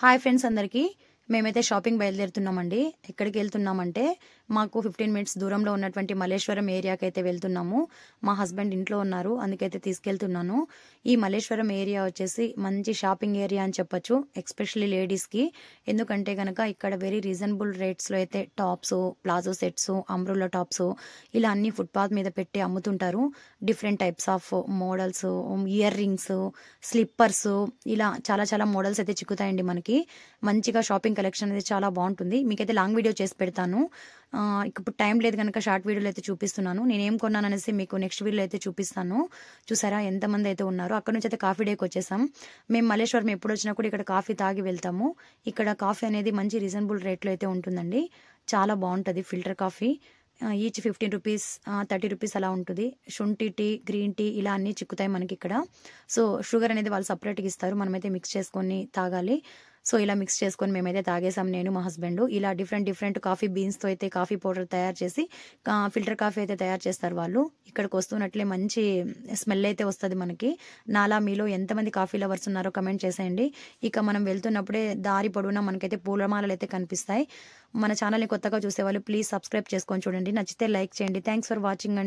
Hi friends అందరికీ మేమైతే shopping బయలుదేరుతున్నామండి. ఎక్కడికి వెళ్తున్నామంటే మాకు 15 మినిట్స్ దూరంలో ఉన్నటువంటి మల్లేశ్వరం ఏరియాకి అయితే వెళ్తున్నాము. మా హస్బెండ్ ఇంట్లో ఉన్నారు, అందుకైతే తీసుకెళ్తున్నాను. ఈ మల్లేశ్వరం ఏరియా వచ్చేసి మంచి షాపింగ్ ఏరియా అని చెప్పొచ్చు, ఎస్పెషల్లీ లేడీస్కి. ఎందుకంటే కనుక ఇక్కడ వెరీ రీజనబుల్ రేట్స్లో అయితే tops, palazzo sets, umbrella tops ఇలా అన్ని ఫుట్పాత్ మీద పెట్టి అమ్ముతుంటారు. Different types of models, ear rings, slippers ఇలా చాలా చాలా మోడల్స్ అయితే చిక్కుతాయండి మనకి. మంచిగా షాపింగ్ కలెక్షన్ అనేది చాలా బాగుంటుంది. మీకైతే లాంగ్ వీడియో చేసి పెడతాను. ఇప్పుడు టైం లేదు కనుక షార్ట్ వీడియోలో అయితే చూపిస్తున్నాను. నేనేం కొన్నాను అనేసి మీకు నెక్స్ట్ వీడియోలో అయితే చూపిస్తాను. చూసారా ఎంతమంది అయితే ఉన్నారు. అక్కడ నుంచి అయితే కాఫీ డేకి వచ్చేసాం. మేము మల్లేశ్వరం ఎప్పుడు వచ్చినా కూడా ఇక్కడ కాఫీ తాగి వెళ్తాము. ఇక్కడ కాఫీ అనేది మంచి రీజనబుల్ రేట్లో అయితే ఉంటుందండి. చాలా బాగుంటుంది filter coffee. Each 15 rupees, 30 rupees అలా ఉంటుంది. శుంఠి టీ, గ్రీన్ టీ ఇలా అన్నీ చిక్కుతాయి మనకి ఇక్కడ. సో షుగర్ అనేది వాళ్ళు సపరేట్గా ఇస్తారు, మనమైతే మిక్స్ చేసుకొని తాగాలి. సో ఇలా మిక్స్ చేసుకొని మేమైతే తాగేసాం, నేను మా హస్బెండ్. ఇలా డిఫరెంట్ కాఫీ బీన్స్తో అయితే కాఫీ పౌడర్ తయారు చేసి ఫిల్టర్ కాఫీ అయితే తయారు చేస్తారు వాళ్ళు. ఇక్కడికి వస్తున్నట్లే మంచి స్మెల్ అయితే వస్తుంది మనకి. నాలా మీలో ఎంతమంది కాఫీ లవర్స్ ఉన్నారో కమెంట్ చేసేయండి. ఇక మనం వెళ్తున్నప్పుడే దారి పొడవునా మనకైతే పూలమాలలు అయితే కనిపిస్తాయి. మన ఛానల్ని కొత్తగా చూసేవాళ్ళు ప్లీజ్ సబ్స్క్రైబ్ చేసుకొని చూడండి. నచ్చితే లైక్ చేయండి. థ్యాంక్స్ ఫర్ వాచింగ్ అండి.